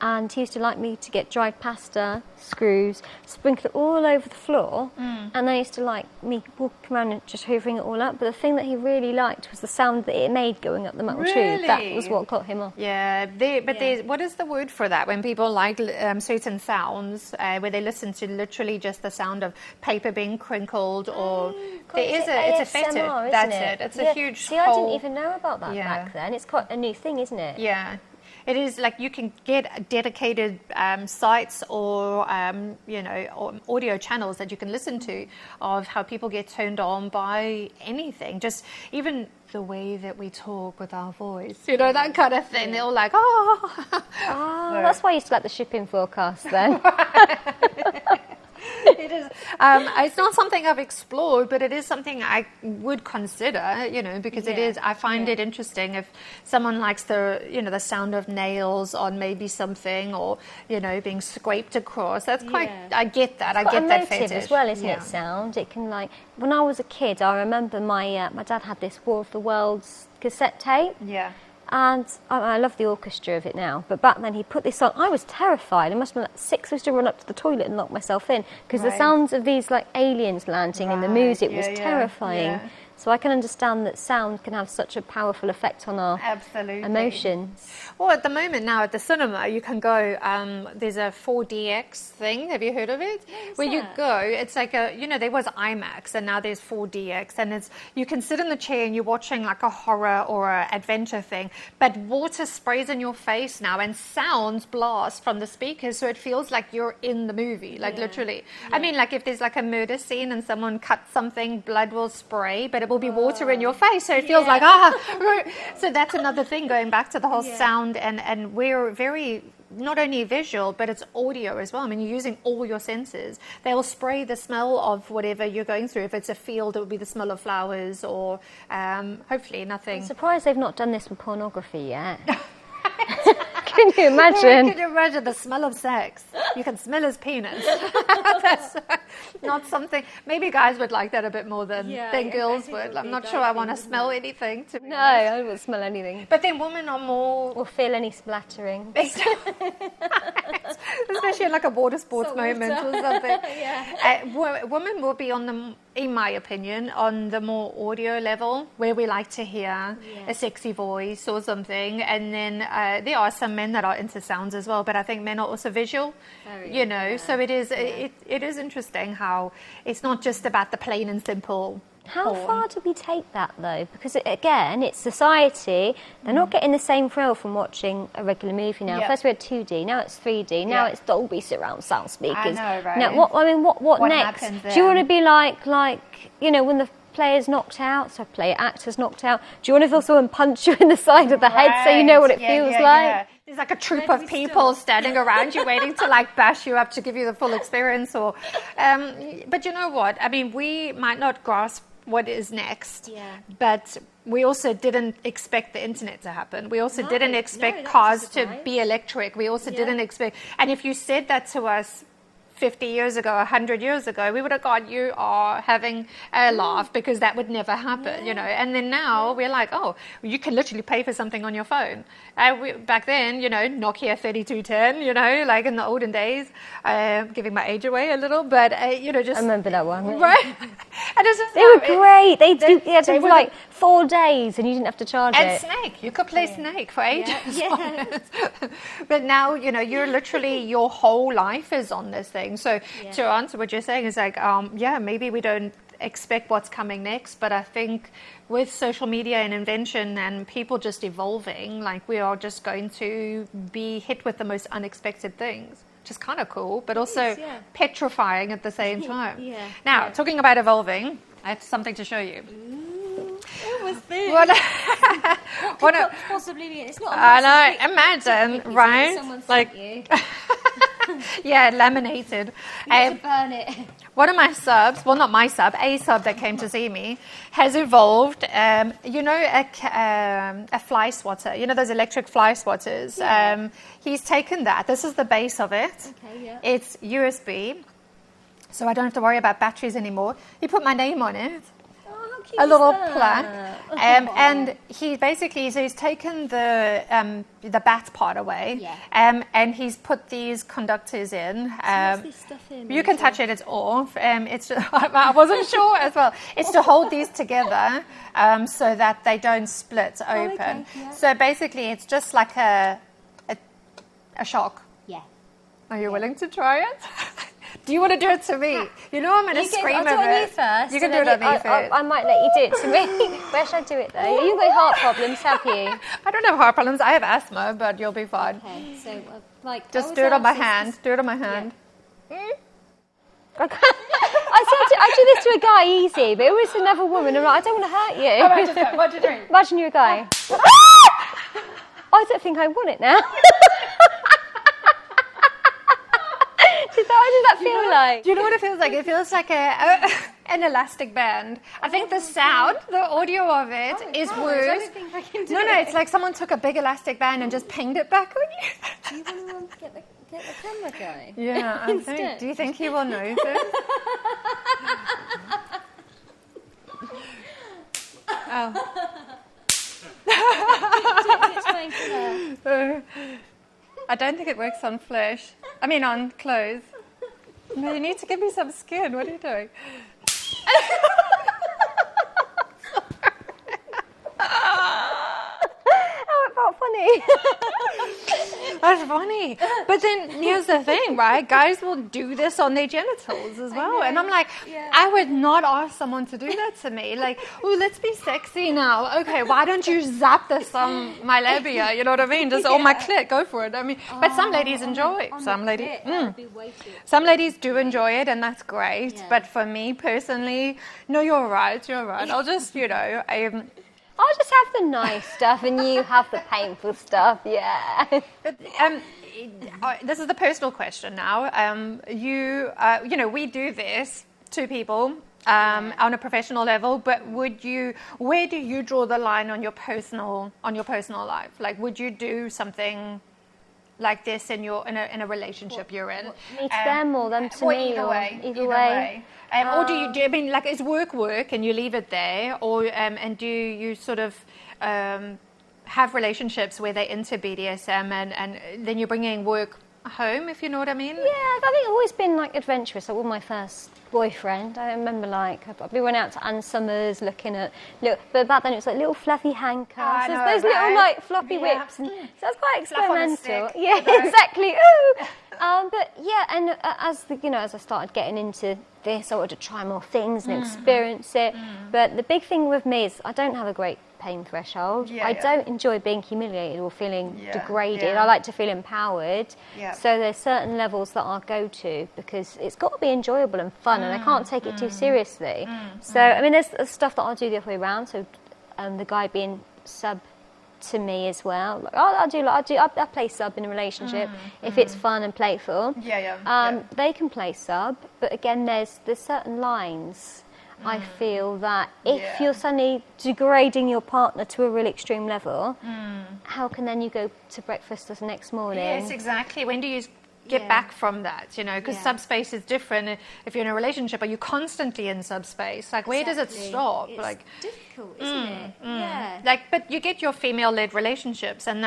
and he used to like me to get dried pasta, screws, sprinkle it all over the floor, and they used to like me walking around and just hoovering it all up. But the thing that he really liked was the sound that it made going up the metal tube. That was what got him off. There's what is the word for that when people like certain sounds where they listen to literally just the sound of paper being crinkled, or it's a fetish. That's it. It's a huge. See, I didn't even know about that back then. It's quite a new thing, isn't it? Yeah. It is like you can get dedicated sites or audio channels that you can listen to of how people get turned on by anything. Just even the way that we talk with our voice, that kind of thing. They're all like, that's why I used to like the shipping forecast then. It is. It's not something I've explored, but it is something I would consider, because it is. I find it interesting if someone likes the sound of nails on maybe something, or being scraped across. That's quite. I get that. I get that fetish as well, isn't it? Sound. It can when I was a kid, I remember my dad had this War of the Worlds cassette tape. Yeah. And I love the orchestra of it now, but back then he put this on. I was terrified. It must have been like 6. I used to run up to the toilet and lock myself in because the sounds of these like aliens landing and the music was terrifying. So I can understand that sound can have such a powerful effect on our emotions. Well, at the moment now at the cinema, you can go, there's a 4DX thing. Have you heard of it? Where you go, it's like there was IMAX and now there's 4DX. And you can sit in the chair and you're watching like a horror or an adventure thing. But water sprays in your face now and sounds blast from the speakers. So it feels like you're in the movie, like literally. Yeah. I mean, like if there's like a murder scene and someone cuts something, blood will spray, but it will be water in your face. So it feels like, So that's another thing going back to the whole sound. And we're very, not only visual, but it's audio as well. I mean, you're using all your senses. They will spray the smell of whatever you're going through. If it's a field, it will be the smell of flowers or hopefully nothing. I'm surprised they've not done this with pornography yet. Can you imagine? Can you imagine the smell of sex? You can smell his penis. That's not something. Maybe guys would like that a bit more than girls would. I'm not sure I want to smell anything. No, I wouldn't smell anything. But then women are more. Or feel any splattering. Especially in like a water sports moment or something. Women will be on the, in my opinion, on the more audio level where we like to hear a sexy voice or something. And then there are some men that are into sounds as well, but I think men are also visual, so it is interesting how it's not just about the plain and simple. How far do we take that though? Because again, it's society. They're not getting the same thrill from watching a regular movie now. First we had 2D, now it's 3D, now it's Dolby surround sound speakers. I know, right? Now, what next? Do you want to be like when the player's knocked out, so actor's knocked out? Do you want to feel someone punch you in the side of the head so you know what it feels like? Yeah. There's like a troop of people standing around you waiting to like bash you up to give you the full experience. But you know what? I mean, we might not grasp what is next, but we also didn't expect the internet to happen. We also didn't expect cars to be electric. We also didn't expect, and if you said that to us 50 years ago, 100 years ago, we would have gone, you are having a laugh because that would never happen, And then now we're like, oh, you can literally pay for something on your phone. Back then, Nokia 3210, like in the olden days, giving my age away a little, but, just... I remember that one. Right? And it's just they were great. They had for like 4 days and you didn't have to charge it. And Snake. You could play Snake for ages. But now, you're literally, your whole life is on this thing. So to answer what you're saying is like, maybe we don't expect what's coming next, but I think with social media and invention and people just evolving, like we are just going to be hit with the most unexpected things, which is kind of cool, but also petrifying at the same time. Now, talking about evolving, I have something to show you. What was this? What could possibly be? It's not. I know. Imagine, right? Someone sent you. Laminated. Burn it. One of my subs, well, not my sub, a sub that came to see me, has evolved, a fly swatter. Those electric fly swatters. He's taken that. This is the base of it. Okay, yeah. It's USB, so I don't have to worry about batteries anymore. He put my name on it. A little plaque, and he's taken the bat part away, and he's put these conductors in. What's this stuff in? You can touch it; it's off. It's just, I wasn't sure as well. It's to hold these together so that they don't split open. Okay, yeah. So basically, it's just like a shock. Yeah. Are you willing to try it? Do you want to do it to me? I'm going to scream I'll do it on you first. You can do it on me first. I might let you do it to me. Where should I do it though? You've got heart problems, have you? I don't have heart problems. I have asthma, but you'll be fine. Okay, so just do it on my hand. Do it on my hand. Yeah. I do this to a guy easy, but it was another woman. I'm like, I don't want to hurt you. All right, what do you do? Imagine you're a guy. I don't think I want it now. What does that feel like? Do you know what it feels like? It feels like an elastic band. I think the sound, the audio of it is worse. I don't think I can do No, it's like someone took a big elastic band and just pinged it back on you. Do you want to get the camera guy? Yeah, I think. Do you think he will notice? I don't think it works on flesh. I mean, on clothes. No, you need to give me some skin. What are you doing? That's funny. But then here's the thing, right? Guys will do this on their genitals as well. And I'm like, I would not ask someone to do that to me. Like, oh, let's be sexy now. Okay, why don't you zap this on my labia? You know what I mean? Just on my clit, go for it. I mean, but some ladies enjoy it. Some ladies do enjoy it, and that's great. Yeah. But for me personally, no, you're right. I'll just, I'll just have the nice stuff and you have the painful stuff, yeah. This is the personal question now. We do this to people on a professional level, but where do you draw the line on your personal life? Like, would you do something like this in a relationship you're in? Me to them or them to me? Either way. Or do you I mean, like, is work and you leave it there, or and do you sort of have relationships where they're into BDSM and then you're bringing work home, if you know what I mean? Yeah, I think I've always been like adventurous. Like, with my first boyfriend, I remember we went out to Ann Summers looking at but back then it was like little fluffy handcuffs, those little like floppy whips, and so that's quite experimental. Yeah, exactly. Ooh. But yeah, and as I started getting into this, I wanted to try more things and experience it. But the big thing with me is I don't have a great pain threshold. I don't enjoy being humiliated or feeling degraded. I like to feel empowered. So there's certain levels that I'll go to because it's got to be enjoyable and fun, and I can't take it too seriously. So I mean, there's stuff that I'll do the other way around. So the guy being sub to me as well. Like, I play sub in a relationship if it's fun and playful. They can play sub, but again, there's certain lines. I feel that if you're suddenly degrading your partner to a really extreme level, how can then you go to breakfast the next morning? Yes, exactly. When do you get back from that, because subspace is different. If you're in a relationship, are you constantly in subspace? Like, where does it stop? It's like, difficult, isn't it? Yeah. Like, but you get your female-led relationships, and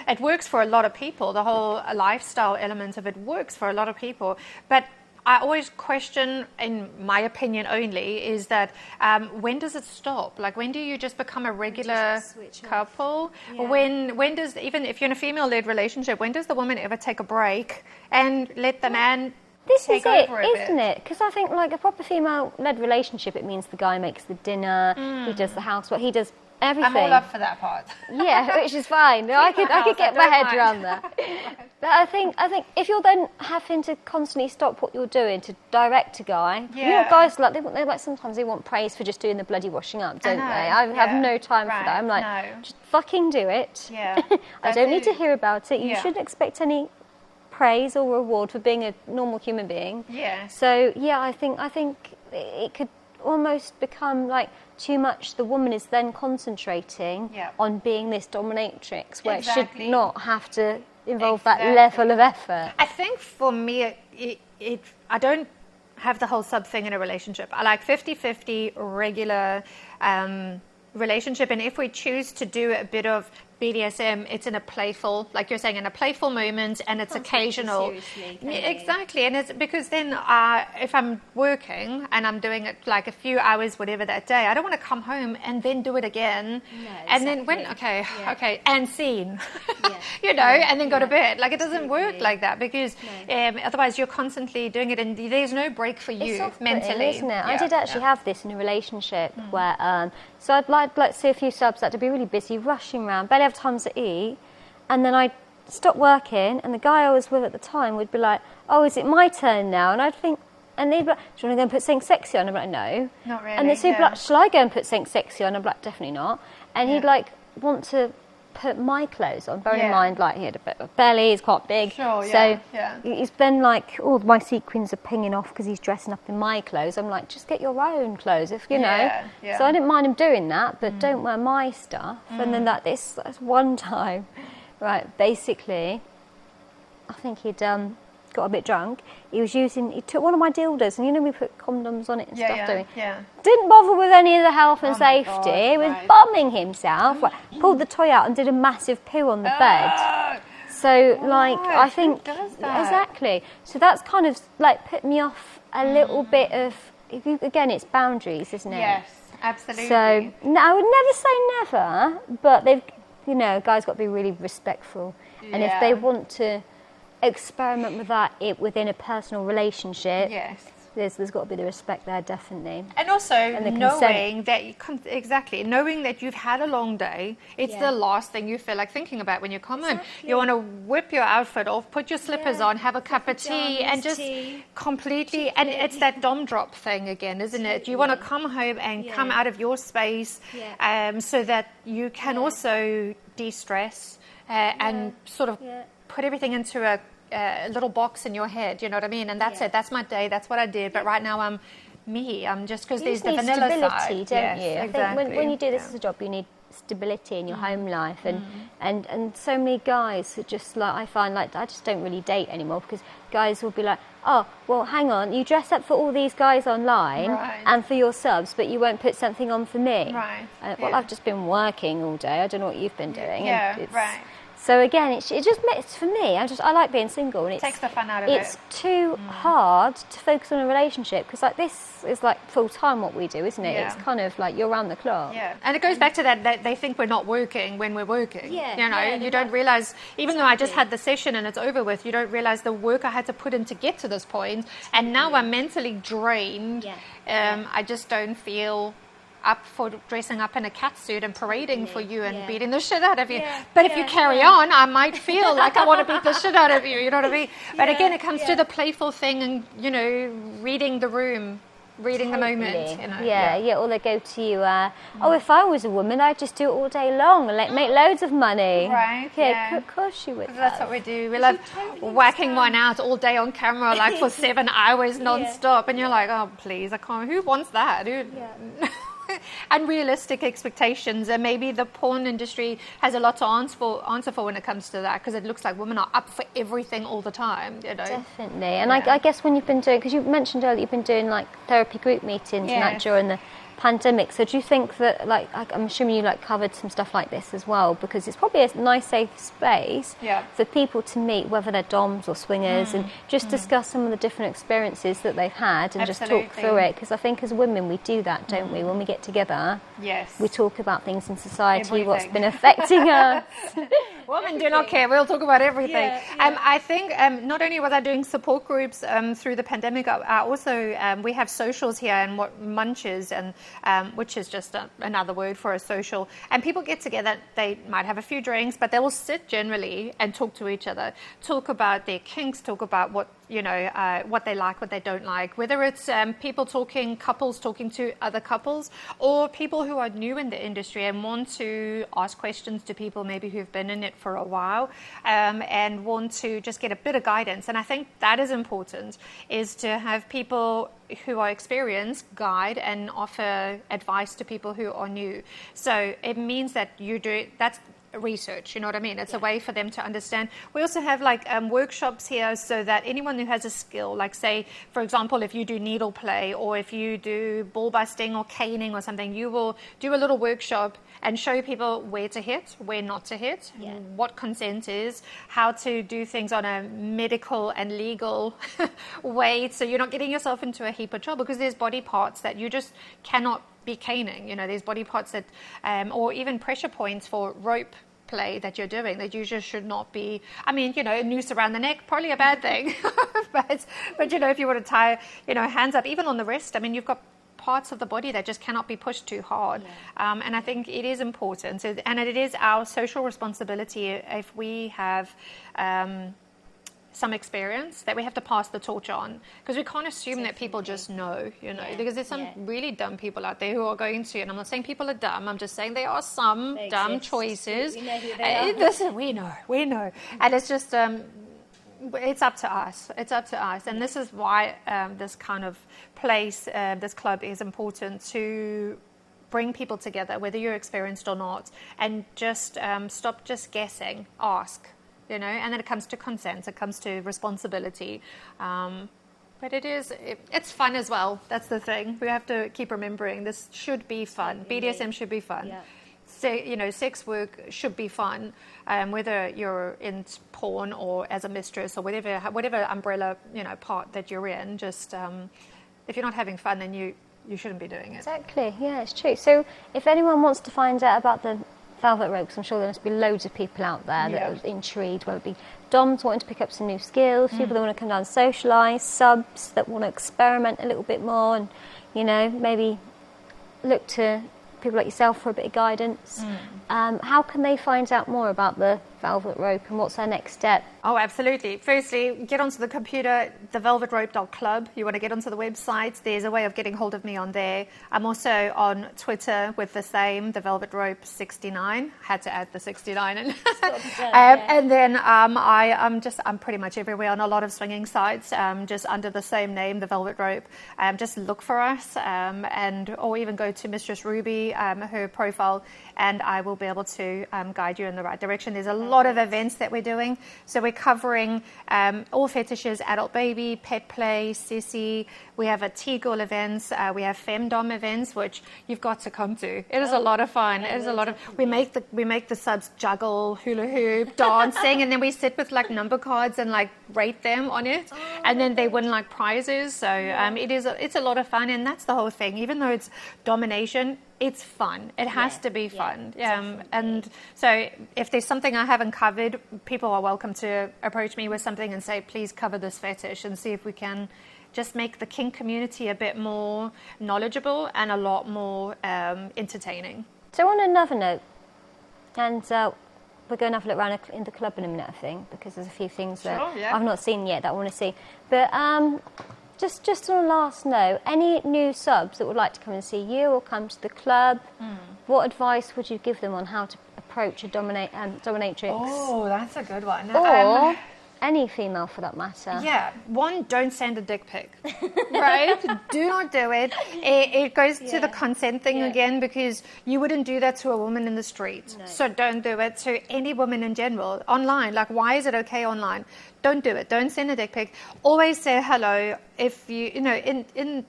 it works for a lot of people. The whole lifestyle element of it works for a lot of people. But I always question, in my opinion only, is that when does it stop? Like, when do you just become a regular couple? Or when does, even if you're in a female-led relationship, when does the woman ever take a break and let the man take over a bit? Isn't it? Because I think, like, a proper female-led relationship, it means the guy makes the dinner, he does the housework, he does everything. I'm all up for that part. Yeah, which is fine. I could get my head around that. But I think if you're then having to constantly stop what you're doing to direct a guy, guys like sometimes they want praise for just doing the bloody washing up, don't they? I have no time for that. I'm like, just fucking do it. Yeah, I don't need to hear about it. You shouldn't expect any praise or reward for being a normal human being. Yeah. So I think it could almost become like too much. The woman is then concentrating on being this dominatrix, where it should not have to involve that level of effort. I think for me, I don't have the whole sub thing in a relationship. I like 50-50 regular relationship, and if we choose to do a bit of BDSM, it's in a playful, like you're saying, in a playful moment, and it's occasional. Exactly, and it's because then if I'm working and I'm doing it like a few hours, whatever that day, I don't want to come home and then do it again, and then and scene, and then go to bed. Like, it doesn't work like that, because otherwise you're constantly doing it, and there's no break for you mentally, isn't it? I did actually have this in a relationship where so I'd like see a few subs that to be really busy, rushing around, barely have time to eat, and then I'd stop working, and the guy I was with at the time would be like, "Oh, is it my turn now?" And I'd think, and they'd be like, "Do you want to go and put something sexy on?" I'm like, "No." Not really. And they'd be like, "Shall I go and put something sexy on?" I'm like, "Definitely not." And he'd like want to put my clothes on. Bear in mind, like, he had a bit of a belly, he's quite big. Sure, so he's been like, all my sequins are pinging off because he's dressing up in my clothes. I'm like, just get your own clothes, if you know. So I didn't mind him doing that, but don't wear my stuff. And then that's one time, right, basically, I think he'd got a bit drunk. He took one of my dildos, and we put condoms on it and stuff, don't we? Didn't bother with any of the health and safety. God, he was bombing himself. Pulled the toy out and did a massive poo on the bed. So, I think exactly. So that's kind of like put me off a little bit of. Again, it's boundaries, isn't it? Yes, absolutely. So no, I would never say never, but you know, guys got to be really respectful. And if they want to experiment with that within a personal relationship, there's got to be the respect there, definitely. And also knowing that knowing that you've had a long day, it's the last thing you feel like thinking about when you come home. You want to whip your outfit off, put your slippers on, have a cup of tea, and just completely. And it's that dom drop thing again, isn't it? You want to come home and come out of your space, so that you can also de-stress and sort of put everything into a little box in your head, you know what I mean? And that's it. That's my day. That's what I did. But right now I'm me. I'm just because there's the vanilla stability, side, don't you? I exactly. think when you do this as a job, you need stability in your home life, and so many guys are just like, I find like I just don't really date anymore because guys will be like, oh, well, hang on, you dress up for all these guys online and for your subs, but you won't put something on for me. Right. Well, I've just been working all day. I don't know what you've been doing. Yeah. And right. So again, it just makes, for me, I like being single, and it takes the fun out of it. It's too hard to focus on a relationship because like this is like full time what we do, isn't it? Yeah. It's kind of like you're around the clock. Yeah, and it goes back to that they think we're not working when we're working. Yeah, you know, you don't realize, even though I just had the session and it's over with, you don't realize the work I had to put in to get to this point, and now I'm mentally drained. I just don't feel up for dressing up in a catsuit and parading for you and beating the shit out of you. But if you carry on, I might feel like I want to beat the shit out of you, you know what I mean? But again, it comes to the playful thing and, you know, reading the room, reading the moment. You know? Or they go to you, oh, if I was a woman, I'd just do it all day long and make loads of money. Right, of course you would. That's what we do. We love whacking one out all day on camera, like for 7 hours non-stop. And you're like, oh, please, I can't. Who wants that? Unrealistic expectations, and maybe the porn industry has a lot to answer for when it comes to that, because it looks like women are up for everything all the time, you know. Definitely. And I guess when you've been doing, because you mentioned earlier you've been doing like therapy group meetings and that during the pandemic, so do you think that, like, I'm assuming you like covered some stuff like this as well, because it's probably a nice safe space for people to meet, whether they're doms or swingers, and just discuss some of the different experiences that they've had and just talk through it, because I think as women we do that, don't we? When we get together, we talk about things in society, what's been affecting us. Women do not care. We'll talk about everything. I think not only was I doing support groups through the pandemic, I also we have socials here, and what munches, and which is just another word for a social. And people get together. They might have a few drinks, but they will sit generally and talk to each other, talk about their kinks, talk about what what they like, what they don't like. Whether it's couples talking to other couples, or people who are new in the industry and want to ask questions to people maybe who've been in it for a while, and want to just get a bit of guidance. And I think that is important, is to have people who are experienced guide and offer advice to people who are new. So it means that that's research, you know what I mean? It's a way for them to understand. We also have like workshops here, so that anyone who has a skill, like say, for example, if you do needle play, or if you do ball busting or caning or something, you will do a little workshop and show people where to hit, where not to hit, what consent is, how to do things on a medical and legal way, so you're not getting yourself into a heap of trouble, because there's body parts that you just cannot be caning. You know, there's body parts that, or even pressure points for rope play that you're doing, that you just should not be. I mean, you know, a noose around the neck, probably a bad thing. but you know, if you want to tie, hands up, even on the wrist, I mean, you've got parts of the body that just cannot be pushed too hard. And I think it is important. And it is our social responsibility, if we have some experience, that we have to pass the torch on, because we can't assume that people just know, because there's some really dumb people out there who are going to, and I'm not saying people are dumb, I'm just saying there are some dumb choices. We know who they are. We know. And it's just, it's up to us. And this is why this kind of place, this club is important, to bring people together, whether you're experienced or not, and just stop just guessing, ask. And then it comes to consent, it comes to responsibility. But it's fun as well. That's the thing. We have to keep remembering this should be fun. BDSM should be fun. Yeah. Sex work should be fun, whether you're in porn or as a mistress or whatever umbrella, part that you're in. Just if you're not having fun, then you shouldn't be doing it. Exactly. Yeah, it's true. So if anyone wants to find out about the velvet rope, because I'm sure there must be loads of people out there that are intrigued, whether it be DOMs wanting to pick up some new skills, people that want to come down and socialise, subs that want to experiment a little bit more and, you know, maybe look to people like yourself for a bit of guidance. How can they find out more about the velvet rope and what's their next step? Oh, absolutely. Firstly, get onto the computer, thevelvetrope.club. You want to get onto the website. There's a way of getting hold of me on there. I'm also on Twitter with the same, thevelvetrope69. Had to add the 69 in. And then I'm pretty much everywhere on a lot of swinging sites, just under the same name, The Velvet Rope. Just look for us, or even go to Mistress Ruby, her profile, and I will be able to guide you in the right direction. There's a lot of events that we're doing. So we're covering all fetishes, adult baby, pet play, sissy. We have a T-girl events. We have femdom events, which you've got to come to. It is a lot of fun. It is a lot of. We make the subs juggle, hula hoop, dancing, and then we sit with like number cards and like rate them on it, and then they win like prizes. So it's a lot of fun, and that's the whole thing. Even though it's domination, it's fun. It has to be fun. And so if there's something I haven't covered, people are welcome to approach me with something and say, please cover this fetish, and see if we can just make the kink community a bit more knowledgeable and a lot more entertaining. So on another note, and we're going to have a look around in the club in a minute, I think, because there's a few things that I've not seen yet that I want to see. But just on a last note, any new subs that would like to come and see you or come to the club, what advice would you give them on how to approach a dominatrix? Oh, that's a good one. Or any female for that matter. Yeah. One, don't send a dick pic. Right? Do not do it. It goes to the consent thing again, because you wouldn't do that to a woman in the street. No. So don't do it to any woman in general. Online, like, why is it okay online? Don't do it. Don't send a dick pic. Always say hello. If you know, in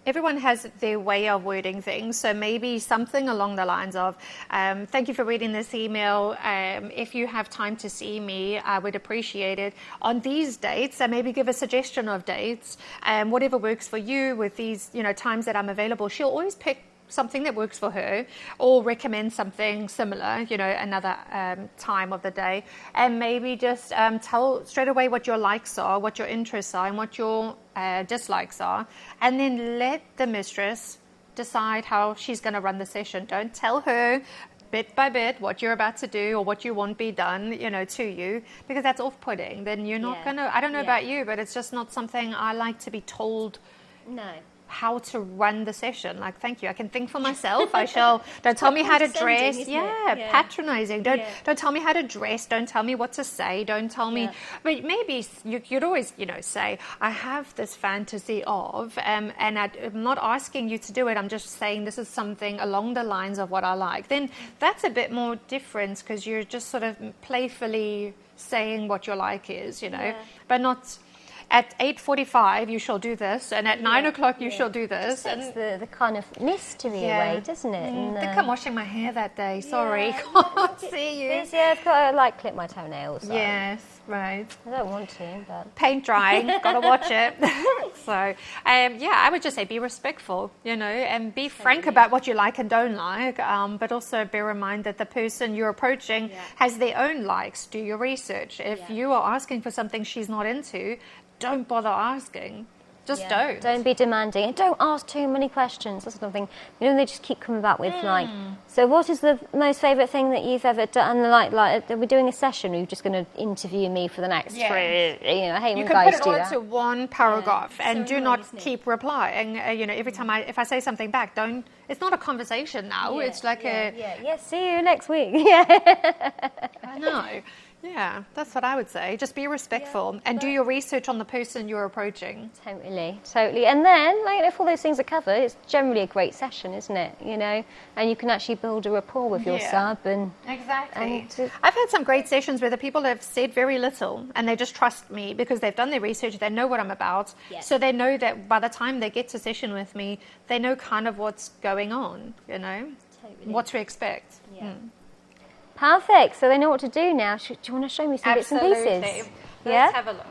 everyone has their way of wording things, so maybe something along the lines of, thank you for reading this email. If you have time to see me, I would appreciate it on these dates, and maybe give a suggestion of dates, whatever works for you with these, you know, times that I'm available. She'll always pick something that works for her, or recommend something similar, you know, another time of the day, and maybe just tell straight away what your likes are, what your interests are, and what your dislikes are, and then let the mistress decide how she's going to run the session. Don't tell her bit by bit what you're about to do or what you want be done, you know, to you, because that's off-putting. Then you're not going to, I don't know about you, but it's just not something I like to be told. No. How to run the session. Like, thank you, I can think for myself. I shall. Don't tell me how to dress. Patronizing. Don't tell me how to dress. Don't tell me what to say. Don't tell me. But maybe you'd always, you know, say, I have this fantasy of, and I'm not asking you to do it. I'm just saying this is something along the lines of what I like. Then that's a bit more different, because you're just sort of playfully saying what your like is, you know, but not. At 8:45 you shall do this, and at 9 o'clock you shall do this. It's the kind of mystery away, doesn't it? I think I'm washing my hair that day. Sorry, can't see you. I've got to like clip my toenails. So. Yes, right. I don't want to, but paint drying, gotta watch it. So, I would just say be respectful, you know, and be frank about what you like and don't like. But also bear in mind that the person you're approaching has their own likes. Do your research. If you are asking for something she's not into, don't bother asking. Just don't. Don't be demanding. And don't ask too many questions. That's something, you know, they just keep coming back with, like, so what is the most favourite thing that you've ever done? And like, are we doing a session, or are you just going to interview me for the next 3, you know, I hate when guys do that. You can put it all into one paragraph and do not keep replying. You know, every time if I say something back, don't, it's not a conversation now. It's like see you next week. I know. Yeah, that's what I would say. Just be respectful and do your research on the person you're approaching. Totally. And then, like, if all those things are covered, it's generally a great session, isn't it? You know, and you can actually build a rapport with your sub. And exactly. I've had some great sessions where the people have said very little, and they just trust me because they've done their research. They know what I'm about, so they know that by the time they get to session with me, they know kind of what's going on. You know, what to expect. Perfect. So they know what to do now. Do you want to show me some bits and pieces? Let's have a look.